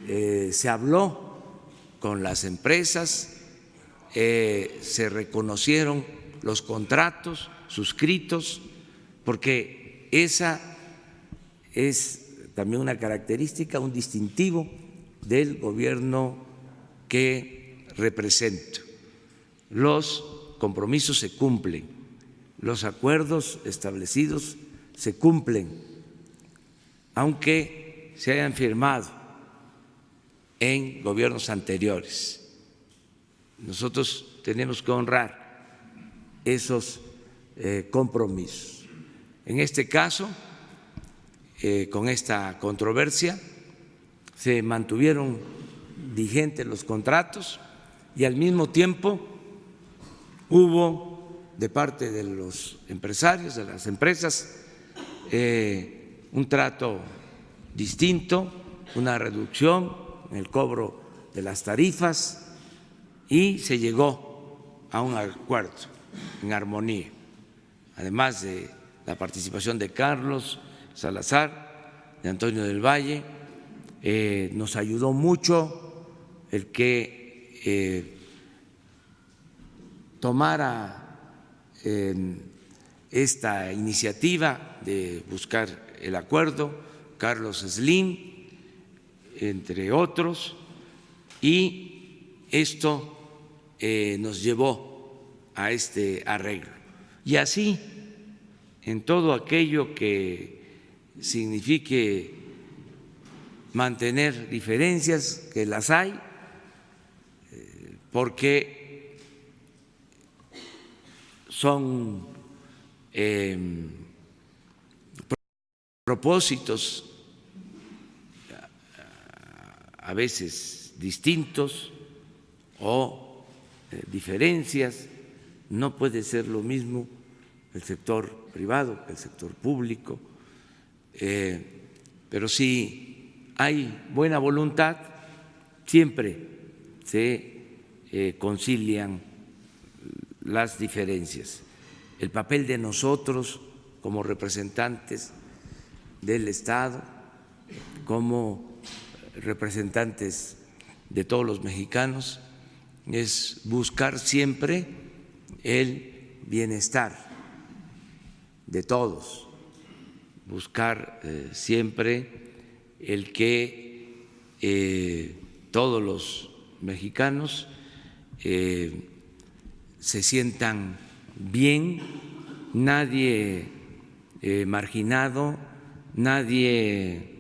se habló con las empresas, se reconocieron los contratos suscritos, porque esa es también una característica, un distintivo del gobierno que represento. Los compromisos se cumplen, los acuerdos establecidos se cumplen, aunque se hayan firmado en gobiernos anteriores. Nosotros tenemos que honrar esos compromisos. En este caso, con esta controversia, se mantuvieron vigentes los contratos y al mismo tiempo hubo de parte de los empresarios, de las empresas, un trato distinto, una reducción en el cobro de las tarifas y se llegó a un acuerdo en armonía, además de la participación de Carlos Salazar, de Antonio del Valle. Nos ayudó mucho el que tomara esta iniciativa de buscar el acuerdo, Carlos Slim, entre otros, y esto nos llevó a este arreglo. Y así, en todo aquello que signifique mantener diferencias, que las hay, porque son propósitos a veces distintos o diferencias. No puede ser lo mismo el sector privado que el sector público, pero si hay buena voluntad, siempre se concilian las diferencias. El papel de nosotros como representantes del Estado, como representantes de todos los mexicanos, es buscar siempre el bienestar de todos, buscar siempre el que todos los mexicanos se sientan bien, nadie marginado, nadie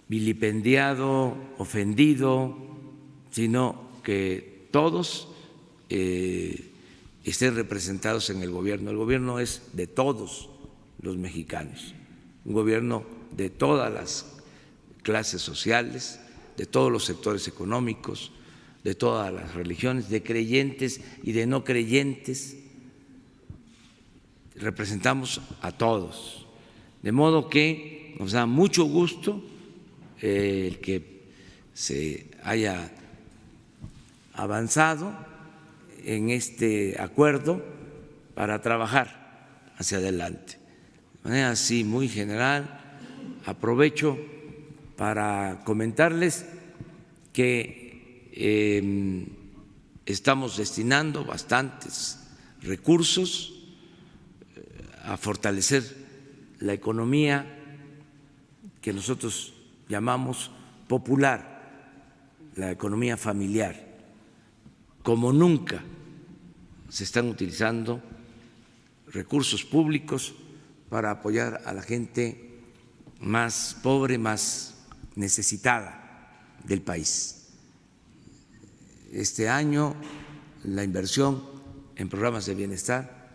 vilipendiado, ofendido, sino que todos estén representados en el gobierno. El gobierno es de todos los mexicanos, un gobierno de todas las clases sociales, de todos los sectores económicos, de todas las religiones, de creyentes y de no creyentes. Representamos a todos, de modo que nos da mucho gusto el que se haya avanzado en este acuerdo para trabajar hacia adelante. De manera así muy general, aprovecho para comentarles que estamos destinando bastantes recursos a fortalecer la economía que nosotros llamamos popular, la economía familiar. Como nunca se están utilizando recursos públicos para apoyar a la gente más pobre, más necesitada del país. Este año la inversión en programas de bienestar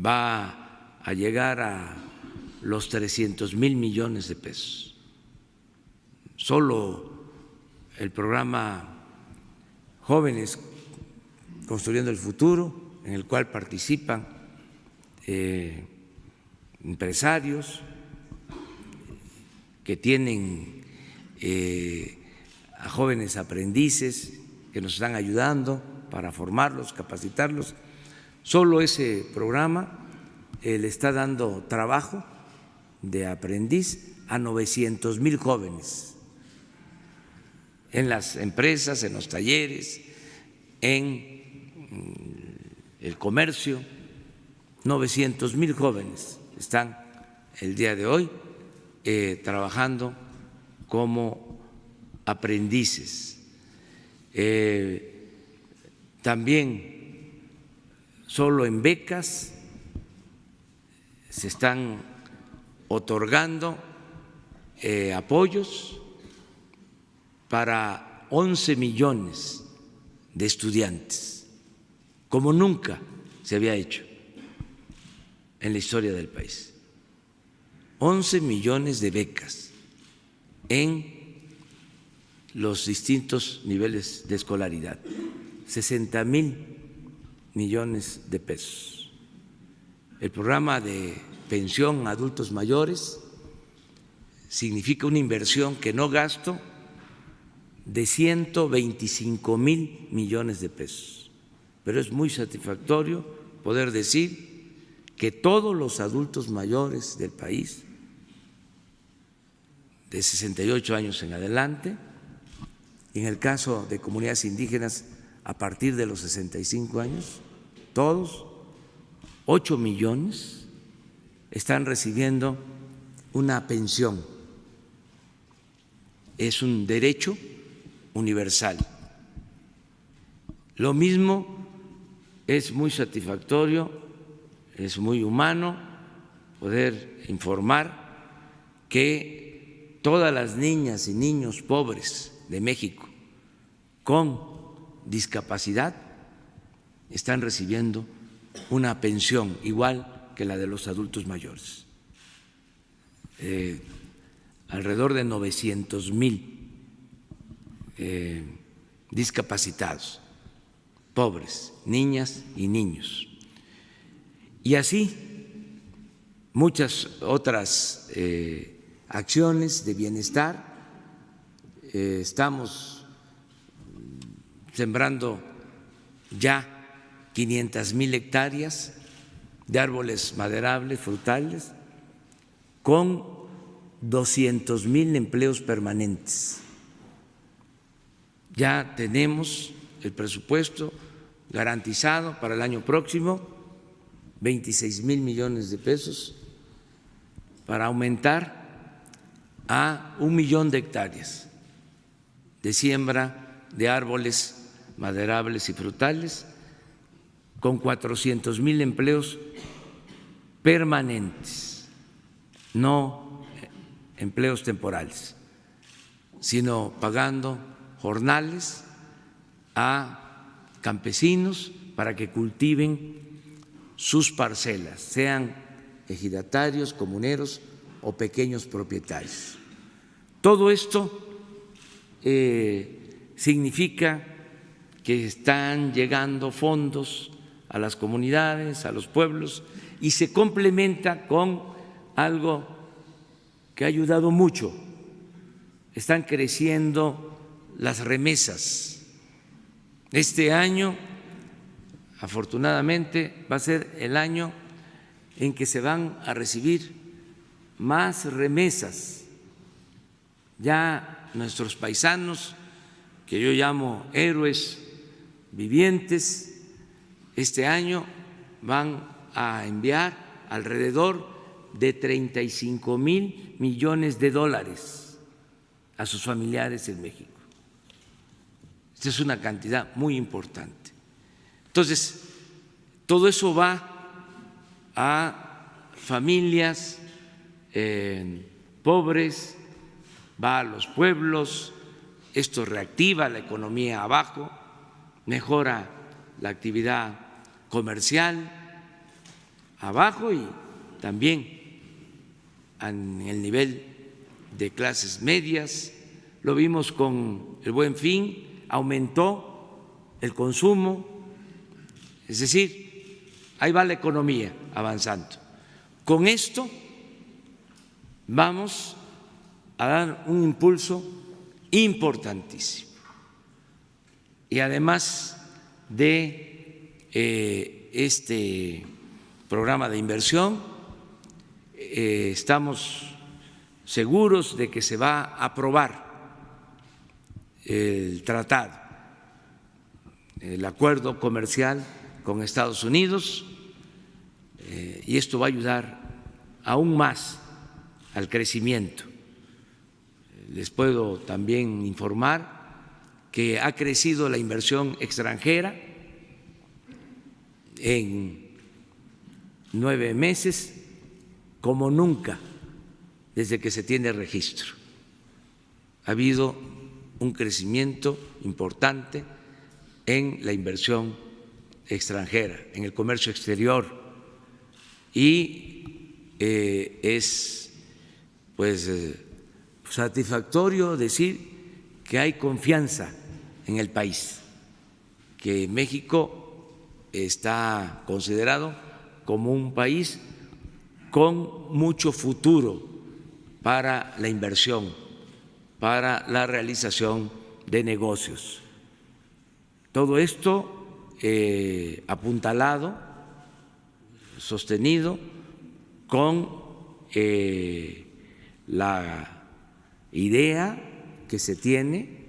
va a llegar a los 300,000 millones de pesos. Solo el programa Jóvenes Construyendo el Futuro, en el cual participan empresarios que tienen a jóvenes aprendices que nos están ayudando para formarlos, capacitarlos. Solo ese programa le está dando trabajo de aprendiz a 900,000 jóvenes en las empresas, en los talleres, en el comercio. 900,000 jóvenes están el día de hoy trabajando como aprendices. También solo en becas se están otorgando apoyos para 11 millones de estudiantes, como nunca se había hecho en la historia del país. 11 millones de becas en los distintos niveles de escolaridad, 60,000 millones de pesos. El programa de pensión a adultos mayores significa una inversión que no gasto de 125,000 millones de pesos, pero es muy satisfactorio poder decir que todos los adultos mayores del país, de 68 años en adelante, y en el caso de comunidades indígenas a partir de los 65 años, todos, 8 millones, están recibiendo una pensión. Es un derecho universal. Lo mismo es muy satisfactorio, es muy humano poder informar que todas las niñas y niños pobres de México con discapacidad están recibiendo una pensión igual que la de los adultos mayores. Alrededor de 900,000 discapacitados, pobres, niñas y niños. Y así muchas otras acciones de bienestar. Estamos sembrando ya 500,000 hectáreas de árboles maderables, frutales, con 200,000 empleos permanentes. Ya tenemos el presupuesto garantizado para el año próximo, 26,000 millones de pesos, para aumentar a 1,000,000 de hectáreas de siembra de árboles maderables y frutales, con 400,000 empleos permanentes, no empleos temporales, sino pagando jornales a campesinos para que cultiven sus parcelas, sean ejidatarios, comuneros o pequeños propietarios. Todo esto significa que están llegando fondos a las comunidades, a los pueblos, y se complementa con algo que ha ayudado mucho. Están creciendo las remesas. Este año, afortunadamente, va a ser el año en que se van a recibir más remesas. Ya nuestros paisanos, que yo llamo héroes vivientes, este año van a enviar alrededor de 35,000 millones de dólares a sus familiares en México. Esta es una cantidad muy importante. Entonces, todo eso va a familias pobres, va a los pueblos. Esto reactiva la economía abajo, mejora la actividad comercial abajo y también en el nivel de clases medias. Lo vimos con el Buen Fin, aumentó el consumo, es decir, ahí va la economía avanzando. Con esto vamos a dar un impulso importantísimo. Y además de este programa de inversión, estamos seguros de que se va a aprobar el tratado, el acuerdo comercial con Estados Unidos, y esto va a ayudar aún más al crecimiento. Les puedo también informar que ha crecido la inversión extranjera en 9 meses como nunca desde que se tiene registro. Ha habido un crecimiento importante en la inversión extranjera, en el comercio exterior, y es pues satisfactorio decir que hay confianza en el país, que México está considerado como un país con mucho futuro para la inversión, para la realización de negocios. Todo esto apuntalado, sostenido con la idea que se tiene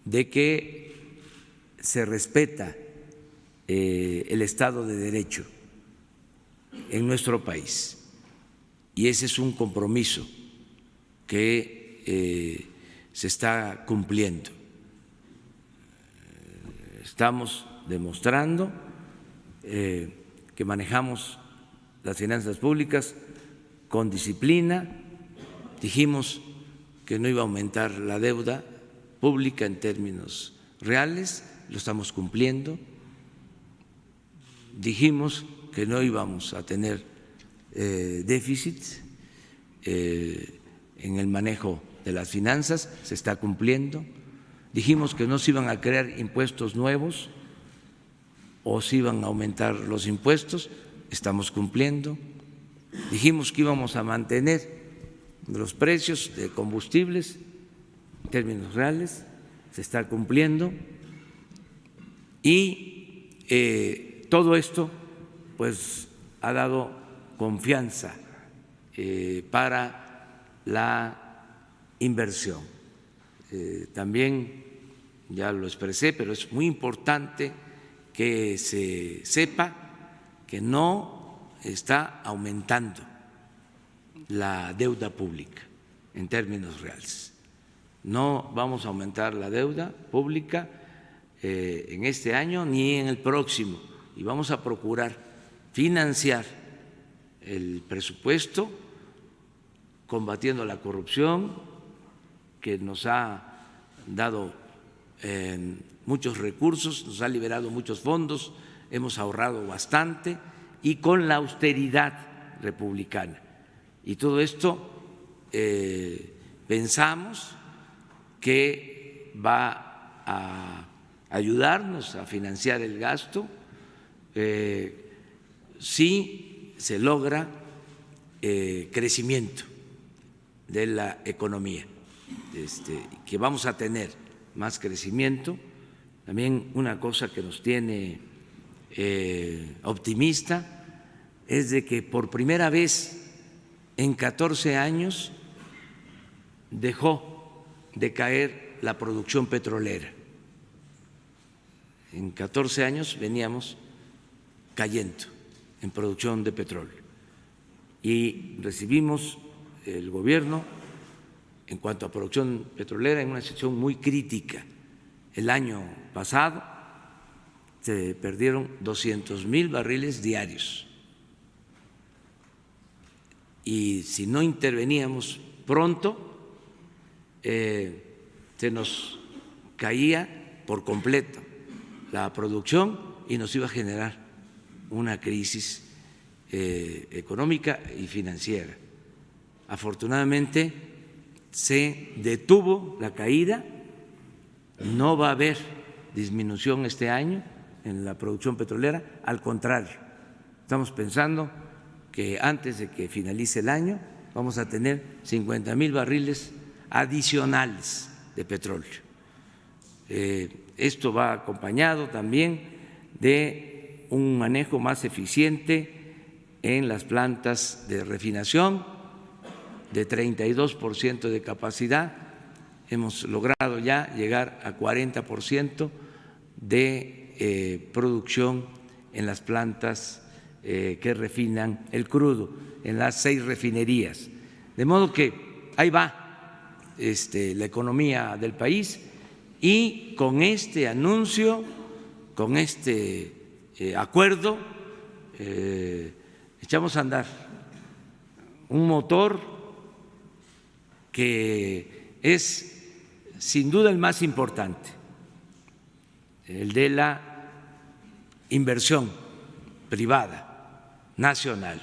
de que se respeta el Estado de Derecho en nuestro país, y ese es un compromiso que se está cumpliendo. Estamos demostrando que manejamos las finanzas públicas con disciplina. Dijimos que no iba a aumentar la deuda pública en términos reales, lo estamos cumpliendo. Dijimos que no íbamos a tener déficit en el manejo de las finanzas, se está cumpliendo. Dijimos que no se iban a crear impuestos nuevos o se iban a aumentar los impuestos, estamos cumpliendo. Dijimos que íbamos a mantener los precios de combustibles en términos reales, se está cumpliendo, y todo esto pues ha dado confianza para la inversión. También ya lo expresé, pero es muy importante que se sepa que no está aumentando la deuda pública en términos reales. No vamos a aumentar la deuda pública en este año ni en el próximo, y vamos a procurar financiar el presupuesto combatiendo la corrupción, que nos ha dado muchos recursos, nos ha liberado muchos fondos, hemos ahorrado bastante, y con la austeridad republicana. Y todo esto pensamos que va a ayudarnos a financiar el gasto si se logra crecimiento de la economía, que vamos a tener más crecimiento. También una cosa que nos tiene optimista es de que por primera vez en 14 años dejó de caer la producción petrolera. En 14 años veníamos cayendo en producción de petróleo, y recibimos el gobierno en cuanto a producción petrolera en una situación muy crítica. El año pasado se perdieron 200,000 barriles diarios, y si no interveníamos pronto se nos caía por completo la producción y nos iba a generar una crisis económica y financiera. Afortunadamente se detuvo la caída, no va a haber disminución este año en la producción petrolera, al contrario, estamos pensando que antes de que finalice el año vamos a tener 50,000 barriles adicionales de petróleo. Esto va acompañado también de un manejo más eficiente en las plantas de refinación de 32% de capacidad. Hemos logrado ya llegar a 40% de producción en las plantas que refinan el crudo, en las 6 refinerías. De modo que ahí va la economía del país, y con este anuncio, con este acuerdo, echamos a andar un motor que es sin duda el más importante, el de la inversión privada nacional.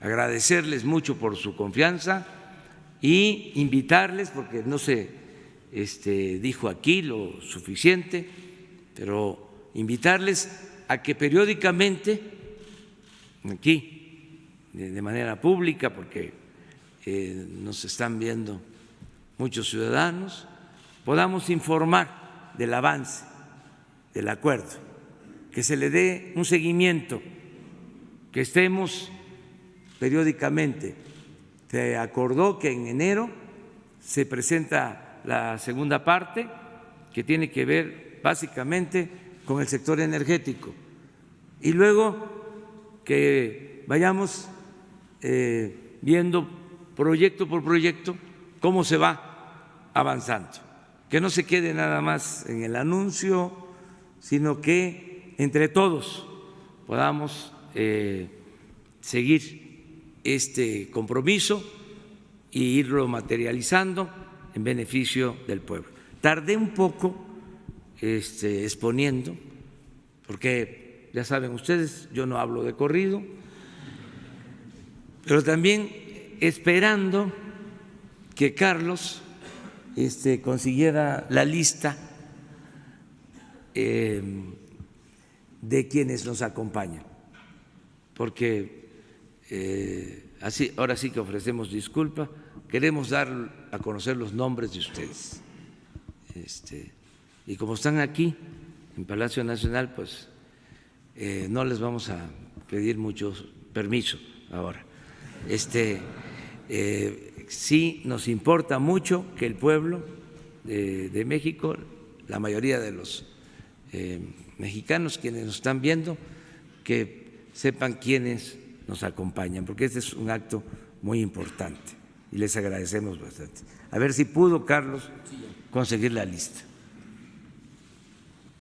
Agradecerles mucho por su confianza y invitarles, porque no se dijo aquí lo suficiente, pero invitarles a que periódicamente aquí, de manera pública, porque nos están viendo muchos ciudadanos, podamos informar del avance del acuerdo, que se le dé un seguimiento, que estemos periódicamente. Se acordó que en enero se presenta la segunda parte, que tiene que ver básicamente con el sector energético, y luego que vayamos viendo proyecto por proyecto cómo se va avanzando, que no se quede nada más en el anuncio, sino que entre todos podamos seguir este compromiso e irlo materializando en beneficio del pueblo. Tardé un poco exponiendo, porque ya saben ustedes, yo no hablo de corrido, pero también esperando que Carlos consiguiera la lista de quienes nos acompañan, porque así, ahora sí que ofrecemos disculpa, queremos dar a conocer los nombres de ustedes, y como están aquí en Palacio Nacional, pues no les vamos a pedir mucho permiso ahora. Sí nos importa mucho que el pueblo de México, la mayoría de los mexicanos quienes nos están viendo, que sepan quiénes nos acompañan, porque este es un acto muy importante y les agradecemos bastante. A ver si pudo Carlos conseguir la lista.